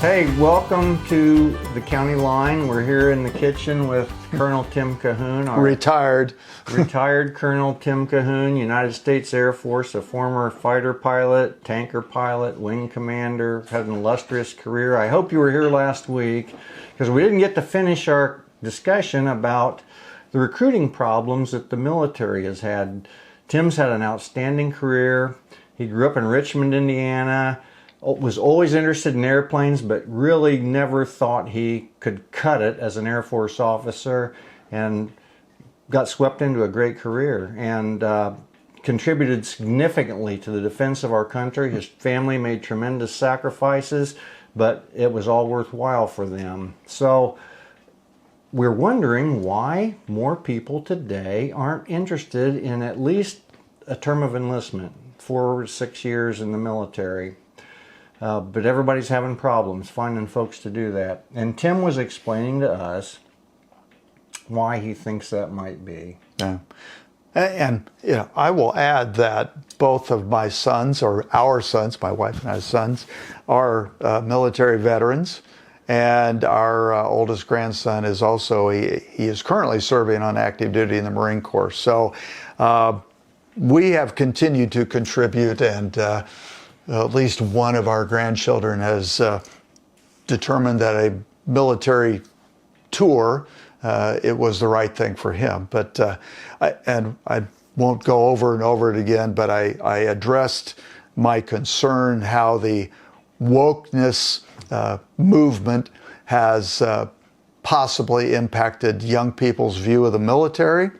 Hey, welcome to the county line. We're here in the kitchen with Colonel Tim Cahoon. Retired Colonel Tim Cahoon, United States Air Force, a former fighter pilot, tanker pilot, wing commander, had an illustrious career. I hope you were here last week because we didn't get to finish our discussion about the recruiting problems that the military has had. Tim's had an outstanding career. He grew up in Richmond, Indiana. Was always interested in airplanes, but really never thought he could cut it as an Air Force officer, and got swept into a great career and contributed significantly to the defense of our country. His family made tremendous sacrifices, but it was all worthwhile for them. So we're wondering why more people today aren't interested in at least a term of enlistment, 4 or 6 years in the military. But everybody's having problems finding folks to do that. And Tim was explaining to us why he thinks that might be. Yeah. And I will add that both of my sons, or our sons, my wife and I's sons, are military veterans. And our oldest grandson is also, he is currently serving on active duty in the Marine Corps. So we have continued to contribute, and at least one of our grandchildren has determined that a military tour, it was the right thing for him. But I won't go over and over it again, but I addressed my concern how the wokeness movement has possibly impacted young people's view of the military.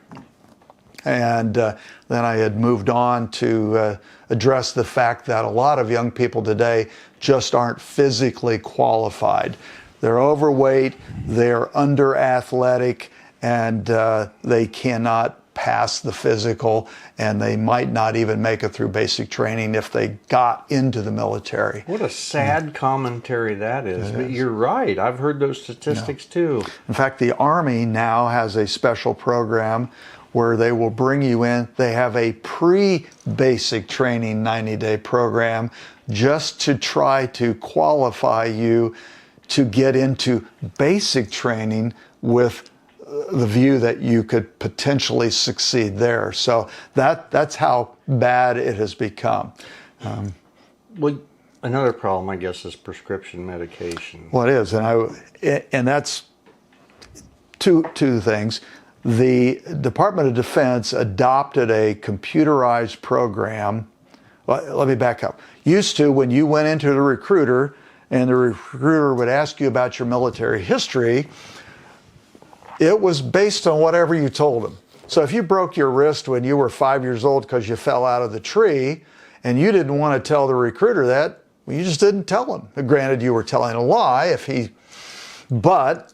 And then I had moved on to address the fact that a lot of young people today just aren't physically qualified. They're overweight, they're under athletic, and they cannot pass the physical, and they might not even make it through basic training if they got into the military. What a sad commentary that is. But you're right. I've heard those statistics too. In fact, the Army now has a special program where they will bring you in. They have a pre-basic training 90-day program just to try to qualify you to get into basic training with the view that you could potentially succeed there. So that's how bad it has become. Well, another problem, I guess, is prescription medication. Well, it is, and that's two things. The Department of Defense adopted a computerized program. Well, let me back up. Used to, when you went into the recruiter and the recruiter would ask you about your military history, it was based on whatever you told them. So if you broke your wrist when you were 5 years old because you fell out of the tree and you didn't want to tell the recruiter that, well, you just didn't tell him. Granted, you were telling a lie but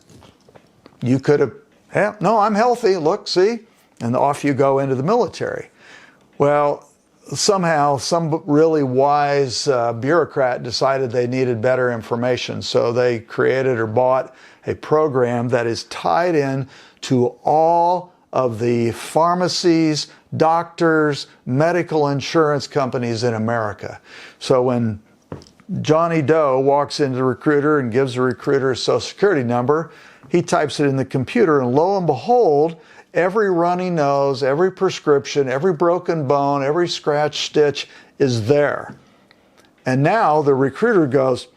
you could have, yeah, no, I'm healthy, look, see? And off you go into the military. Well, somehow some really wise bureaucrat decided they needed better information. So they created or bought a program that is tied in to all of the pharmacies, doctors, medical insurance companies in America. So when Johnny Doe walks into the recruiter and gives the recruiter a social security number, he types it in the computer, and lo and behold, every runny nose, every prescription, every broken bone, every scratch stitch is there. And now the recruiter goes,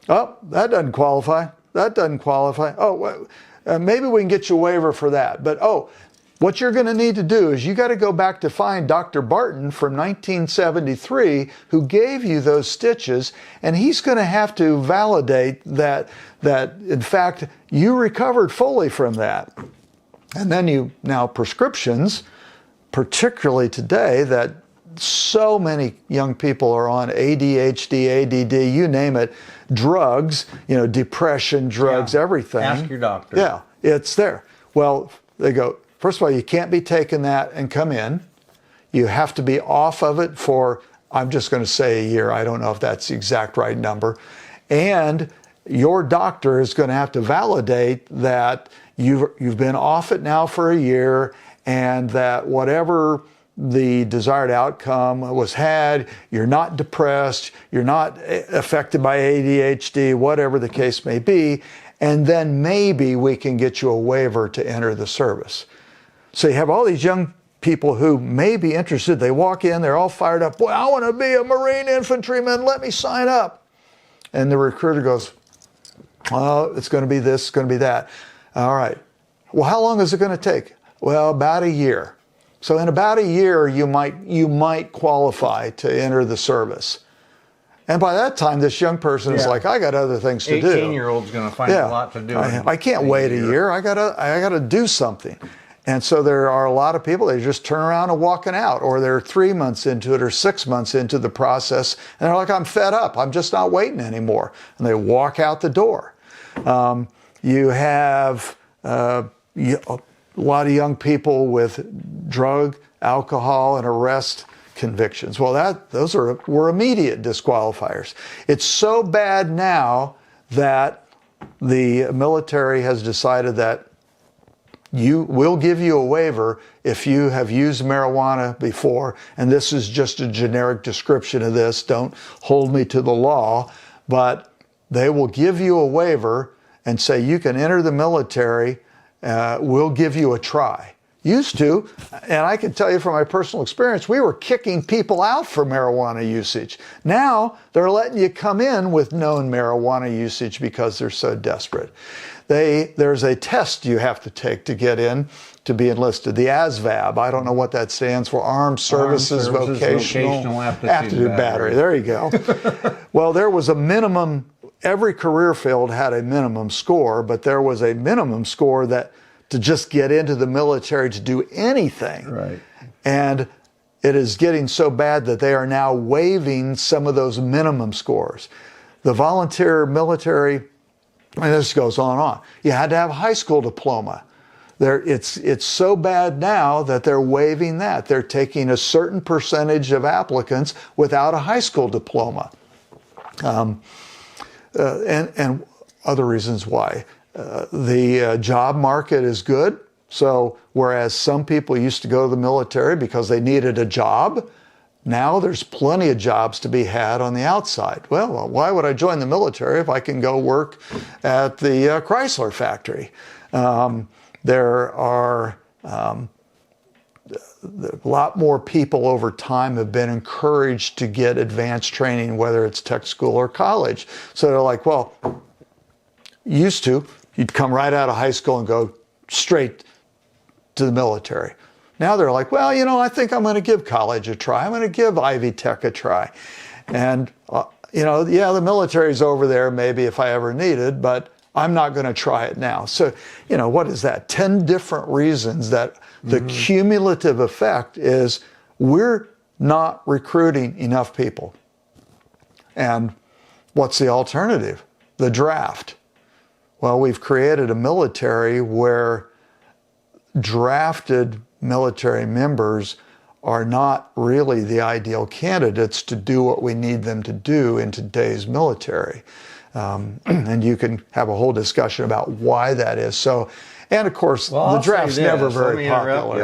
oh, that doesn't qualify. That doesn't qualify. Oh, maybe we can get you a waiver for that. But what you're going to need to do is you got to go back to find Dr. Barton from 1973 who gave you those stitches, and he's going to have to validate that in fact you recovered fully from that. And then now prescriptions, particularly today, that so many young people are on ADHD, ADD, you name it, drugs, depression drugs, everything. Ask your doctor. Yeah, it's there. Well, they go, first of all, you can't be taking that and come in. You have to be off of it for, I'm just going to say a year. I don't know if that's the exact right number. And your doctor is going to have to validate that you've been off it now for a year, and that whatever the desired outcome was had, you're not depressed, you're not affected by ADHD, whatever the case may be, and then maybe we can get you a waiver to enter the service. So you have all these young people who may be interested. They walk in, they're all fired up. Boy, I want to be a Marine infantryman. Let me sign up. And the recruiter goes, oh, it's going to be this, it's going to be that. All right. Well, how long is it going to take? Well, about a year. So in about a year, you might qualify to enter the service. And by that time, this young person is like, I got other things to do. 18-year-old's going to find a lot to do. I can't wait a year. I gotta do something. And so there are a lot of people, they just turn around and walking out, or they're 3 months into it or 6 months into the process, and they're like, I'm fed up. I'm just not waiting anymore. And they walk out the door. You have a lot of young people with drug, alcohol, and arrest convictions. Well, those were immediate disqualifiers. It's so bad now that the military has decided that we'll give you a waiver if you have used marijuana before, and this is just a generic description of this. Don't hold me to the law, but they will give you a waiver and say you can enter the military. We'll give you a try. Used to, and I can tell you from my personal experience, we were kicking people out for marijuana usage. Now they're letting you come in with known marijuana usage because they're so desperate. There's a test you have to take to get in to be enlisted, the ASVAB. I don't know what that stands for, Armed Services Vocational Aptitude Battery. There you go. Well, there was a minimum, every career field had a minimum score, but there was a minimum score that to just get into the military to do anything. Right. And it is getting so bad that they are now waiving some of those minimum scores. The volunteer military, and this goes on and on. You had to have a high school diploma. It's so bad now that they're waiving that. They're taking a certain percentage of applicants without a high school diploma. And other reasons why. The job market is good. So whereas some people used to go to the military because they needed a job, now there's plenty of jobs to be had on the outside. Well, why would I join the military if I can go work at the Chrysler factory? There are a lot more people over time have been encouraged to get advanced training, whether it's tech school or college. So they're like, well, used to, you'd come right out of high school and go straight to the military. Now they're like, well, I think I'm going to give college a try. I'm going to give Ivy Tech a try. And, the military's over there maybe if I ever need it, but I'm not going to try it now. So, what is that? 10 different reasons that the cumulative effect is we're not recruiting enough people. And what's the alternative? The draft. Well, we've created a military where drafted military members are not really the ideal candidates to do what we need them to do in today's military. And you can have a whole discussion about why that is. So, and of course, the draft's never very popular.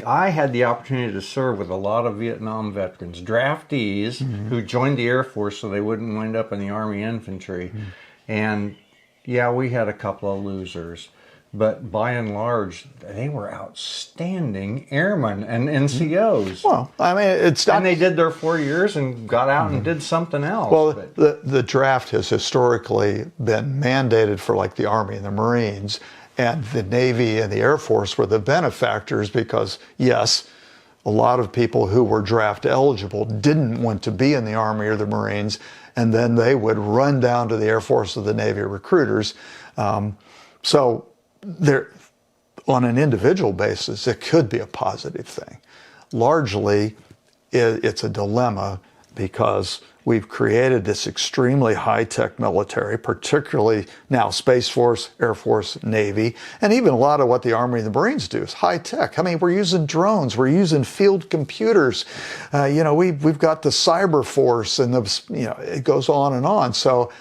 I had the opportunity to serve with a lot of Vietnam veterans, draftees who joined the Air Force so they wouldn't wind up in the Army infantry. And yeah, we had a couple of losers. But by and large, they were outstanding airmen and NCOs. Well, I mean, it's not... And they did their 4 years and got out and did something else. Well, the draft has historically been mandated for like the Army and the Marines, and the Navy and the Air Force were the benefactors because, yes, a lot of people who were draft eligible didn't want to be in the Army or the Marines, and then they would run down to the Air Force or the Navy recruiters. So there, on an individual basis, it could be a positive thing. Largely, it's a dilemma because we've created this extremely high-tech military, particularly now Space Force, Air Force, Navy, and even a lot of what the Army and the Marines do is high-tech. I mean, we're using drones, we're using field computers. We've got the cyber force, and it goes on and on. So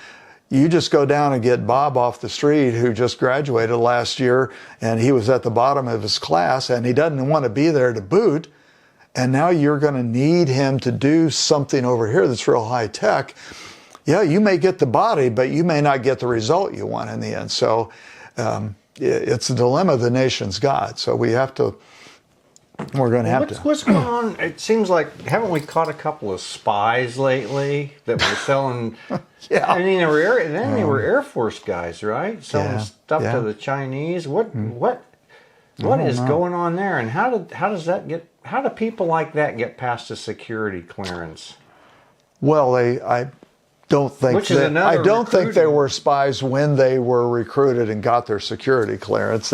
you just go down and get Bob off the street who just graduated last year, and he was at the bottom of his class, and he doesn't want to be there to boot. and now you're going to need him to do something over here that's real high tech. Yeah, you may get the body, but you may not get the result you want in the end. So it's a dilemma the nation's got. So we're going to have to. What's going on? It seems like, haven't we caught a couple of spies lately that were selling? Yeah. I mean, they were Air Force guys, right? Selling stuff to the Chinese. What is going on there? And how do people like that get past a security clearance? Well, I don't think they were spies when they were recruited and got their security clearance.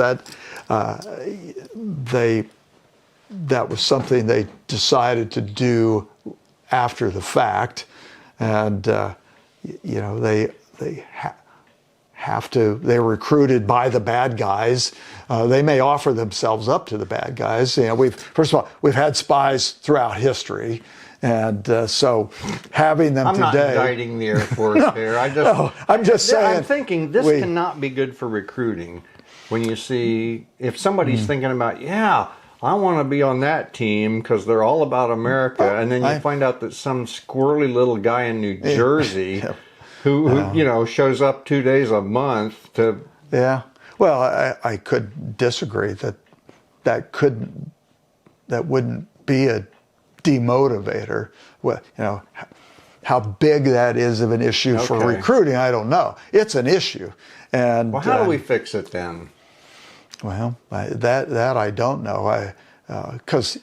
That was something they decided to do after the fact, and they're recruited by the bad guys. They may offer themselves up to the bad guys. First of all, we've had spies throughout history. And so having them today... I'm not indicting the Air Force there. I'm just saying... I'm thinking this cannot be good for recruiting. When you see, if somebody's thinking about, I want to be on that team because they're all about America, and then you find out that some squirrely little guy in New Jersey who shows up 2 days a month to... Yeah. Well, I could disagree that wouldn't be a demotivator. Well, how big that is of an issue for recruiting, I don't know. It's an issue, and how do we fix it then? Well, that I don't know. Because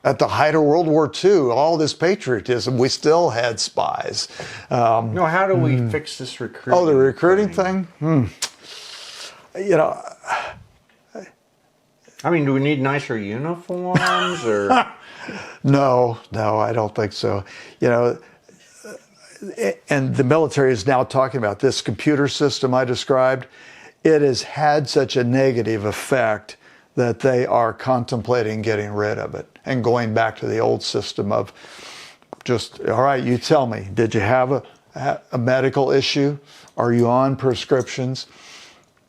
at the height of World War II, all this patriotism, we still had spies. How do we fix this recruiting? Oh, the recruiting thing? I mean, do we need nicer uniforms or? No, I don't think so. And the military is now talking about this computer system I described. It has had such a negative effect that they are contemplating getting rid of it and going back to the old system of just, all right, you tell me, did you have a medical issue? Are you on prescriptions?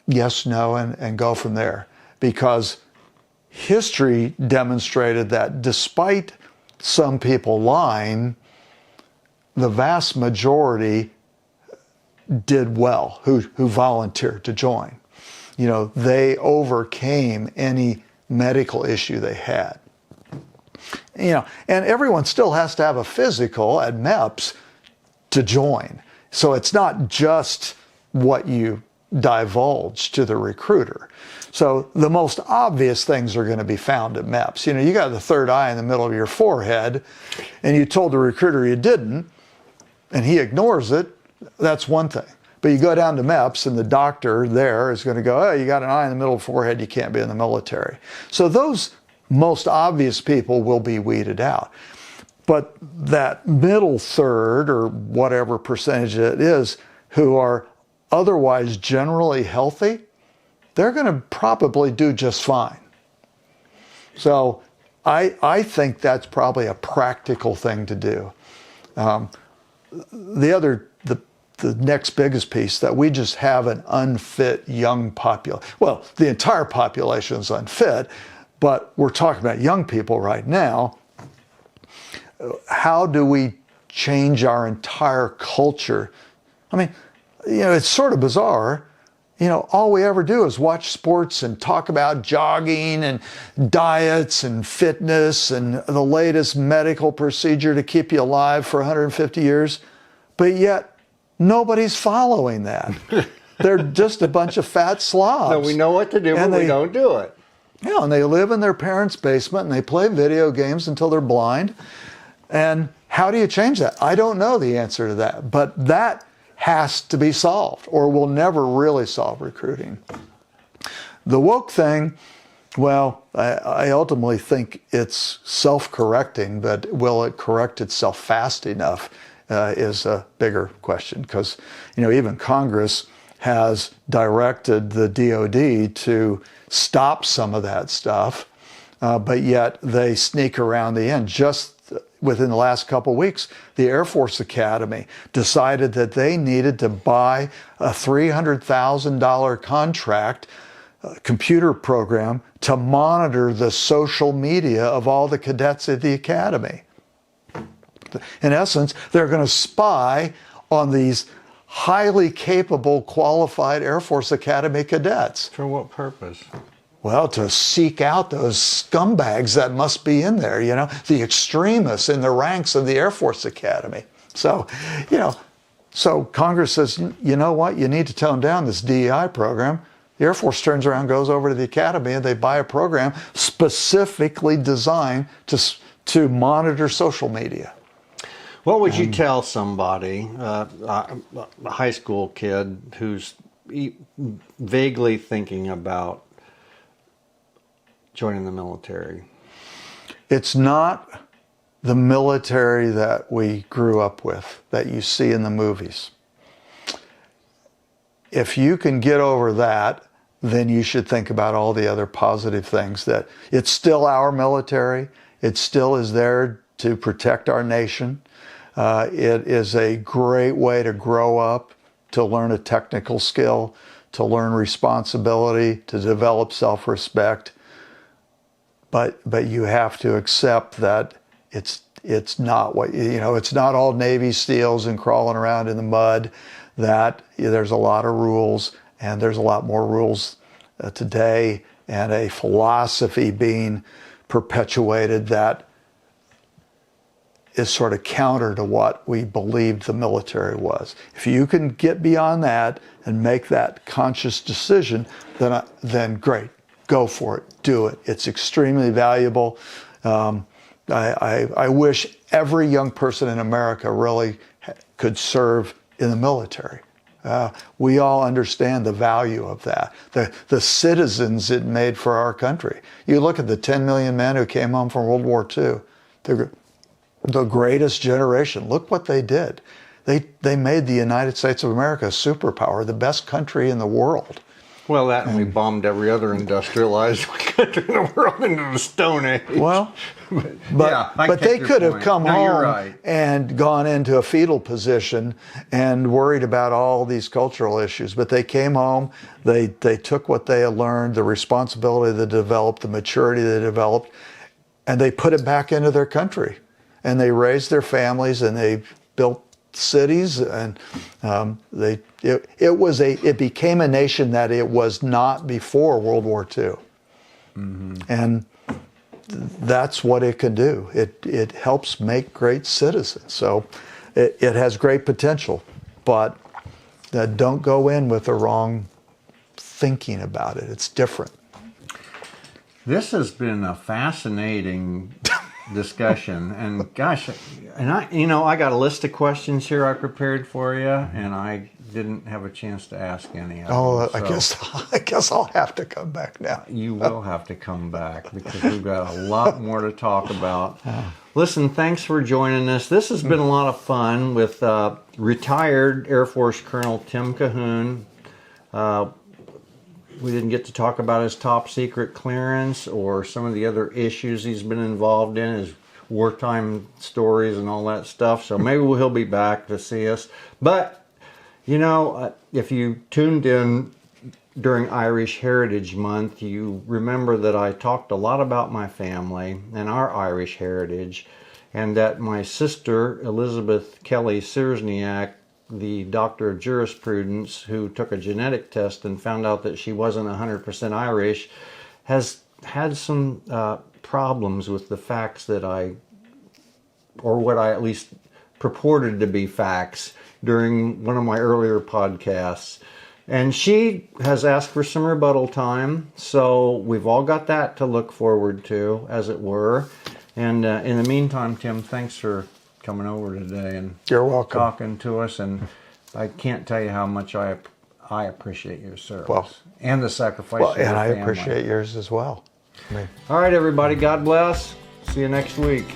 Yes, no, and go from there. Because history demonstrated that despite some people lying, the vast majority did well who volunteered to join. They overcame any medical issue they had. And everyone still has to have a physical at MEPS to join. So it's not just what you divulge to the recruiter. So the most obvious things are going to be found at MEPS. You got the third eye in the middle of your forehead, and you told the recruiter you didn't, and he ignores it. That's one thing. But you go down to MEPS, and the doctor there is going to go, oh, you got an eye in the middle of the forehead, you can't be in the military. So those most obvious people will be weeded out. But that middle third, or whatever percentage it is, who are otherwise generally healthy, they're going to probably do just fine. So I think that's probably a practical thing to do. The next biggest piece, that we just have an unfit young population. Well, the entire population is unfit, but we're talking about young people right now. How do we change our entire culture? I mean, it's sort of bizarre. All we ever do is watch sports and talk about jogging and diets and fitness and the latest medical procedure to keep you alive for 150 years. But yet, nobody's following that. They're just a bunch of fat slobs. So we know what to do, but we don't do it. Yeah, and they live in their parents' basement and they play video games until they're blind. And how do you change that? I don't know the answer to that, but that has to be solved, or we'll never really solve recruiting. The woke thing, well, I ultimately think it's self-correcting, but will it correct itself fast enough is a bigger question, because even Congress has directed the DOD to stop some of that stuff, but yet they sneak around the end. Just within the last couple of weeks, the Air Force Academy decided that they needed to buy a $300,000 contract computer program to monitor the social media of all the cadets at the academy. In essence, they're going to spy on these highly capable, qualified Air Force Academy cadets. For what purpose? Well, to seek out those scumbags that must be in there, the extremists in the ranks of the Air Force Academy. So, so Congress says, you know what, you need to tone down this DEI program. The Air Force turns around, goes over to the Academy, and they buy a program specifically designed to monitor social media. What would you tell somebody, a high school kid who's vaguely thinking about joining the military? It's not the military that we grew up with, that you see in the movies. If you can get over that, then you should think about all the other positive things. That it's still our military. It still is there to protect our nation. It is a great way to grow up, to learn a technical skill, to learn responsibility, to develop self-respect. But you have to accept that it's not what it's not all Navy SEALs and crawling around in the mud. That there's a lot of rules, and there's a lot more rules today, and a philosophy being perpetuated that is sort of counter to what we believed the military was. If you can get beyond that and make that conscious decision, then great, go for it, do it. It's extremely valuable. I wish every young person in America really could serve in the military. We all understand the value of that, the citizens it made for our country. You look at the 10 million men who came home from World War II, the greatest generation. Look what they did. They made the United States of America a superpower, the best country in the world. Well, and we bombed every other industrialized country in the world into the Stone Age. Well, but they could have come home and gone into a fetal position and worried about all these cultural issues. But they came home, they took what they had learned, the responsibility they developed, the maturity they developed, and they put it back into their country. And they raised their families, and they built cities, and it became a nation that it was not before World War II. Mm-hmm. And that's what it can do. It helps make great citizens. So it has great potential, but don't go in with the wrong thinking about it. It's different. This has been a fascinating discussion, and gosh, and I got a list of questions here I prepared for you, and I didn't have a chance to ask any of them. Oh, I guess I'll have to come back now. You will have to come back, because we've got a lot more to talk about. Listen, thanks for joining us. This has been a lot of fun with retired Air Force Colonel Tim Cahoon. We didn't get to talk about his top secret clearance or some of the other issues he's been involved in, his wartime stories and all that stuff. So maybe he'll be back to see us. But, if you tuned in during Irish Heritage Month, you remember that I talked a lot about my family and our Irish heritage, and that my sister, Elizabeth Kelly Searsniak, the doctor of jurisprudence who took a genetic test and found out that she wasn't 100% Irish, has had some problems with the facts that or what I at least purported to be facts during one of my earlier podcasts. And she has asked for some rebuttal time, so we've all got that to look forward to, as it were. And in the meantime, Tim, thanks for coming over today and you're welcome, talking to us, and I can't tell you how much I appreciate your service and the sacrifice. Well, and I appreciate yours as well. All right, everybody. God bless. See you next week.